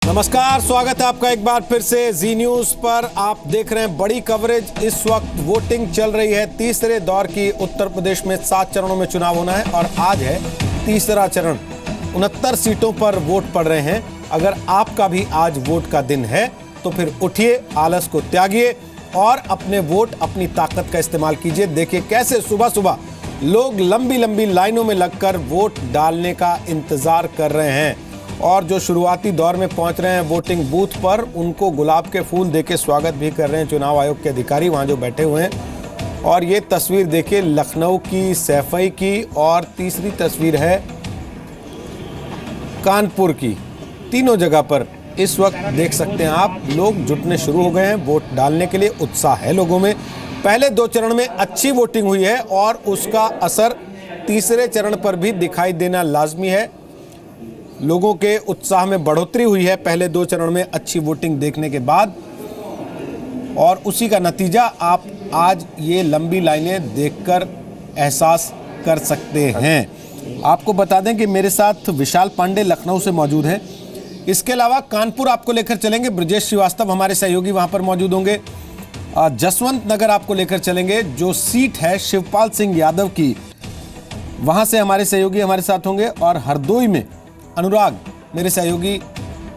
नमस्कार, स्वागत है आपका एक बार फिर से जी न्यूज पर। आप देख रहे हैं बड़ी कवरेज। इस वक्त वोटिंग चल रही है तीसरे दौर की। उत्तर प्रदेश में 7 चरणों में चुनाव होना है और आज है तीसरा चरण। 69 सीटों पर वोट पड़ रहे हैं। अगर आपका भी आज वोट का दिन है तो फिर उठिए, आलस को त्यागिए और अपने वोट, अपनी ताकत का इस्तेमाल कीजिए। देखिए कैसे सुबह सुबह लोग लंबी लंबी लाइनों में लगकर वोट डालने का इंतजार कर रहे हैं और जो शुरुआती दौर में पहुंच रहे हैं वोटिंग बूथ पर, उनको गुलाब के फूल देके स्वागत भी कर रहे हैं चुनाव आयोग के अधिकारी वहां जो बैठे हुए हैं। और ये तस्वीर देखिए लखनऊ की, सैफई की, और तीसरी तस्वीर है कानपुर की। तीनों जगह पर इस वक्त देख सकते हैं आप, लोग जुटने शुरू हो गए हैं वोट डालने के लिए। उत्साह है लोगों में। पहले 2 चरण में अच्छी वोटिंग हुई है और उसका असर तीसरे चरण पर भी दिखाई देना लाजमी है। लोगों के उत्साह में बढ़ोतरी हुई है पहले 2 चरण में अच्छी वोटिंग देखने के बाद, और उसी का नतीजा आप आज ये लंबी लाइनें देखकर एहसास कर सकते हैं। आपको बता दें कि मेरे साथ विशाल पांडे लखनऊ से मौजूद हैं। इसके अलावा कानपुर आपको लेकर चलेंगे, ब्रजेश श्रीवास्तव हमारे सहयोगी वहां पर मौजूद होंगे। जसवंत नगर आपको लेकर चलेंगे, जो सीट है शिवपाल सिंह यादव की, वहां से हमारे सहयोगी हमारे साथ होंगे। और हरदोई में अनुराग मेरे सहयोगी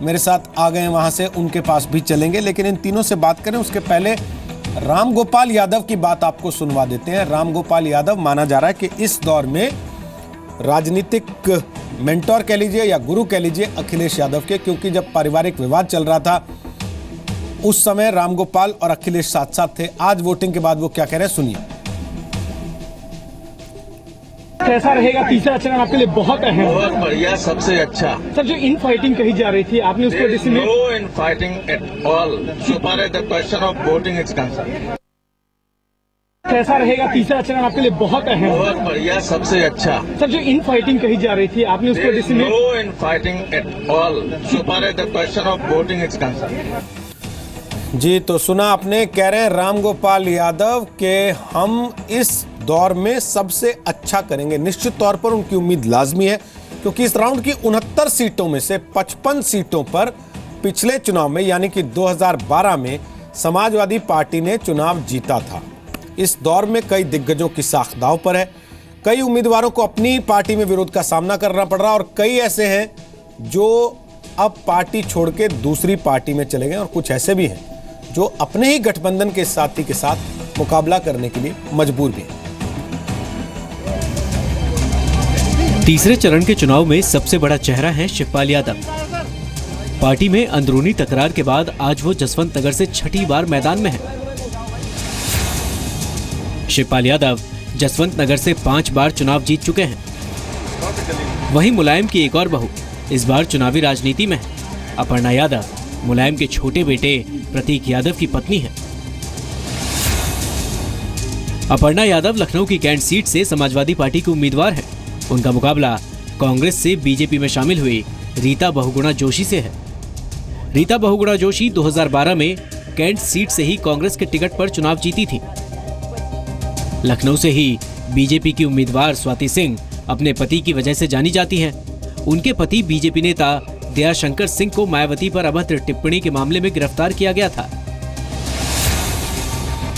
मेरे साथ आ गए हैं, वहां से उनके पास भी चलेंगे। लेकिन इन तीनों से बात करें उसके पहले राम गोपाल यादव की बात आपको सुनवा देते हैं। राम गोपाल यादव माना जा रहा है कि इस दौर में राजनीतिक मेंटोर कह लीजिए या गुरु कह लीजिए अखिलेश यादव के, क्योंकि जब पारिवारिक विवाद चल रहा था उस समय राम गोपाल और अखिलेश साथ साथ थे। आज वोटिंग के बाद वो क्या कह रहे हैं सुनिए। कैसा रहेगा तीसरा चरण आपके लिए? बहुत अहम, बहुत बढ़िया, सबसे अच्छा। सर जो इन फाइटिंग कही जा रही थी आपने उसको dismiss? No infighting at all so far as the question of voting is concern. कैसा रहेगा तीसरा चरण आपके लिए? बहुत अहम, बहुत बढ़िया, सबसे अच्छा। सर जो इन फाइटिंग कही जा रही थी आपने उसको dismiss? No infighting at all so far as the question of voting is concern. जी, तो सुना आपने, कह रहे हैं राम गोपाल यादव के हम इस दौर में सबसे अच्छा करेंगे। निश्चित तौर पर उनकी उम्मीद लाजमी है, क्योंकि इस राउंड की 69 सीटों में से 55 सीटों पर पिछले चुनाव में यानी कि 2012 में समाजवादी पार्टी ने चुनाव जीता था। इस दौर में कई दिग्गजों की साख दांव पर है। कई उम्मीदवारों को अपनी पार्टी में विरोध का सामना करना पड़ रहा और कई ऐसे हैं जो अब पार्टी छोड़ के दूसरी पार्टी में चले गए और कुछ ऐसे भी हैं जो अपने ही गठबंधन के साथी के साथ मुकाबला करने के लिए मजबूर भी हैं। तीसरे चरण के चुनाव में सबसे बड़ा चेहरा है शिवपाल यादव। पार्टी में अंदरूनी तकरार के बाद आज वो जसवंत नगर से 6ठी बार मैदान में है। शिवपाल यादव जसवंत नगर से 5 बार चुनाव जीत चुके हैं। वहीं मुलायम की एक और बहू इस बार चुनावी राजनीति में है। अपर्णा यादव मुलायम के छोटे बेटे प्रतीक यादव की पत्नी है। अपर्णा यादव लखनऊ की कैंट सीट से समाजवादी पार्टी के उम्मीदवार हैं। उनका मुकाबला कांग्रेस से बीजेपी में शामिल हुई रीता बहुगुणा जोशी से है। रीता बहुगुणा जोशी 2012 में कैंट सीट से ही कांग्रेस के टिकट पर चुनाव जीती थी। लखनऊ से ही बीजेपी की उम्मीदवार स्वाति सिंह अपने पति की वजह से जानी जाती हैं। उनके पति बीजेपी नेता दयाशंकर सिंह को मायावती पर अभद्र टिप्पणी के मामले में गिरफ्तार किया गया था।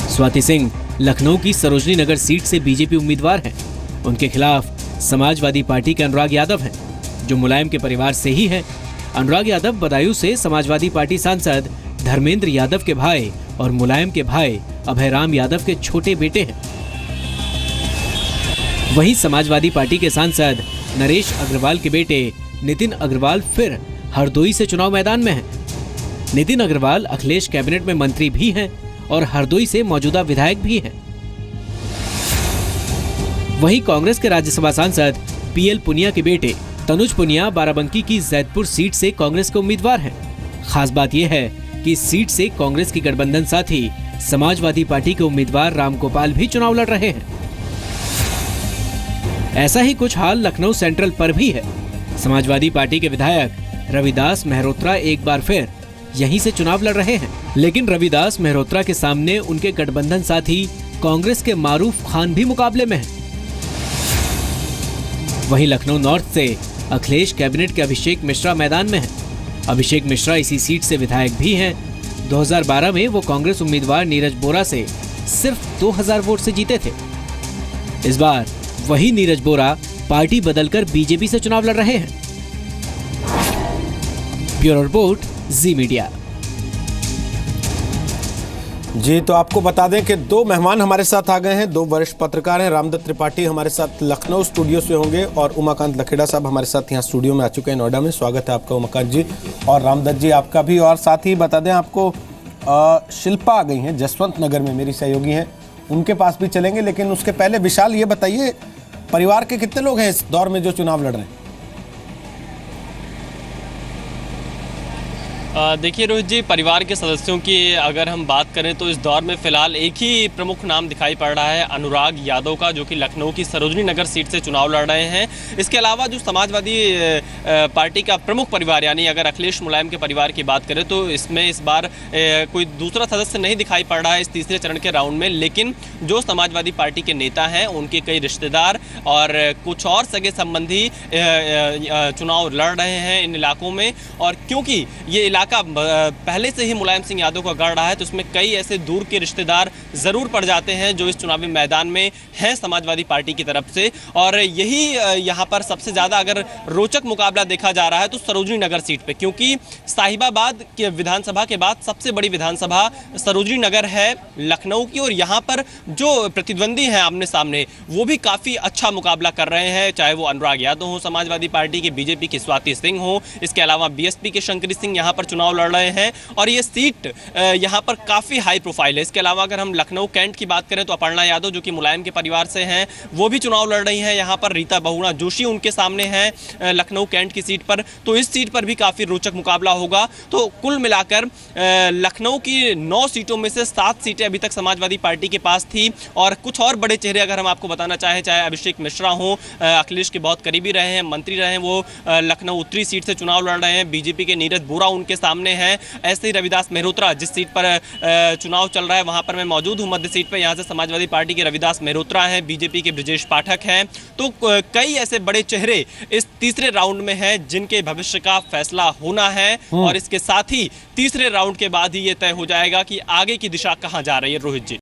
स्वाति सिंह लखनऊ की सरोजनी नगर सीट से बीजेपी उम्मीदवार हैं। उनके खिलाफ समाजवादी पार्टी के अनुराग यादव हैं, जो मुलायम के परिवार से ही हैं। अनुराग यादव बदायूं से समाजवादी पार्टी सांसद धर्मेंद्र यादव के भाई और मुलायम के भाई अभयराम यादव के छोटे बेटे हैं। वहीं समाजवादी पार्टी के सांसद नरेश अग्रवाल के बेटे नितिन अग्रवाल फिर हरदोई से चुनाव मैदान में हैं। नितिन अग्रवाल अखिलेश कैबिनेट में मंत्री भी हैं और हरदोई से मौजूदा विधायक भी हैं। वहीं कांग्रेस के राज्यसभा सांसद पीएल पुनिया के बेटे तनुज पुनिया बाराबंकी की जैदपुर सीट से कांग्रेस के उम्मीदवार हैं। खास बात यह है कि इस सीट से कांग्रेस की गठबंधन साथी समाजवादी पार्टी के उम्मीदवार राम गोपाल भी चुनाव लड़ रहे हैं। ऐसा ही कुछ हाल लखनऊ सेंट्रल पर भी है। समाजवादी पार्टी के विधायक रविदास मेहरोत्रा एक बार फिर यहीं से चुनाव लड़ रहे हैं, लेकिन रविदास मेहरोत्रा के सामने उनके गठबंधन साथी कांग्रेस के मारूफ खान भी मुकाबले में हैं। वहीं लखनऊ नॉर्थ से अखिलेश कैबिनेट के अभिषेक मिश्रा मैदान में हैं। अभिषेक मिश्रा इसी सीट से विधायक भी हैं। 2012 में वो कांग्रेस उम्मीदवार नीरज बोरा से सिर्फ 2000 वोट से जीते थे। इस बार वही नीरज बोरा पार्टी बदलकर बीजेपी से चुनाव लड़ रहे हैं। ब्यूरो रिपोर्ट, जी मीडिया। जी, तो आपको बता दें कि दो मेहमान हमारे साथ आ गए हैं। दो वरिष्ठ पत्रकार हैं। रामदत्त त्रिपाठी हमारे साथ लखनऊ स्टूडियो से होंगे और उमाकांत लखेड़ा साहब हमारे साथ यहाँ स्टूडियो में आ चुके हैं नोएडा में। स्वागत है आपका उमाकांत जी, और रामदत्त जी आपका भी। और साथ ही बता दें आपको शिल्पा आ गई हैं जसवंत नगर में, मेरी सहयोगी हैं, उनके पास भी चलेंगे। लेकिन उसके पहले विशाल ये बताइए, परिवार के कितने लोग हैं इस दौर में जो चुनाव लड़ रहे हैं? देखिए रोहित जी, परिवार के सदस्यों की अगर हम बात करें तो इस दौर में फिलहाल एक ही प्रमुख नाम दिखाई पड़ रहा है, अनुराग यादव का, जो कि लखनऊ की सरोजनी नगर सीट से चुनाव लड़ रहे हैं। इसके अलावा जो समाजवादी पार्टी का प्रमुख परिवार, यानी अगर अखिलेश मुलायम के परिवार की बात करें तो इसमें इस बार कोई दूसरा सदस्य नहीं दिखाई पड़ रहा है इस तीसरे चरण के राउंड में। लेकिन जो समाजवादी पार्टी के नेता हैं, उनके कई रिश्तेदार और कुछ और सगे संबंधी चुनाव लड़ रहे हैं इन इलाकों में। और क्योंकि ये इलाका पहले से ही मुलायम सिंह यादव का गढ़ रहा है, तो उसमें कई ऐसे दूर के रिश्तेदार जरूर पड़ जाते हैं जो इस चुनावी मैदान में हैं समाजवादी पार्टी की तरफ से। और यही यहाँ पर सबसे ज्यादा अगर रोचक मुकाबला देखा जा रहा है तो सरोजनी नगर सीट पे, क्योंकि साहिबाबाद के विधानसभा के बाद सबसे बड़ी विधानसभा सरोजनी नगर है लखनऊ की। और यहाँ पर जो प्रतिद्वंदी हैं आमने सामने, वो भी काफी अच्छा मुकाबला कर रहे हैं, चाहे वो अनुराग यादव हो समाजवादी पार्टी के, बीजेपी की स्वाति सिंह हो, इसके अलावा बीएसपी के शंकरी सिंह यहाँ पर चुनाव लड़ रहे हैं। और ये सीट यहाँ पर काफी हाई प्रोफाइल है। इसके अलावा अगर हम लखनऊ कैंट की बात करें तो अपर्णा यादव, जो कि मुलायम के परिवार से हैं, वो भी चुनाव लड़ रही हैं। यहाँ पर रीता बहुगुणा जोशी उनके सामने हैं लखनऊ कैंट की सीट पर, तो इस सीट पर भी काफी रोचक मुकाबला होगा। तो कुल मिलाकर लखनऊ की 9 सीटों में से 7 सीटें अभी तक समाजवादी पार्टी के पास थी। और कुछ और बड़े चेहरे अगर हम आपको बताना चाहें, चाहे अभिषेक मिश्रा हो, अखिलेश के बहुत करीबी रहे हैं, मंत्री रहे हैं, वो लखनऊ उत्तरी सीट से चुनाव लड़ रहे हैं। बीजेपी के नीरज बोरा उनके सामने हैं। ऐसे ही रविदास मेहरोत्रा, जिस सीट पर चुनाव चल रहा है वहां पर मैं मौजूद हूं मध्य सीट पर, यहां से समाजवादी पार्टी के रविदास मेहरोत्रा हैं, बीजेपी के ब्रजेश पाठक हैं। तो कई ऐसे बड़े चेहरे इस तीसरे राउंड में हैं जिनके भविष्य का फैसला होना है। और इसके साथ ही तीसरे राउंड के बाद ही ये तय हो जाएगा कि आगे की दिशा कहां जा रही है। रोहित जी,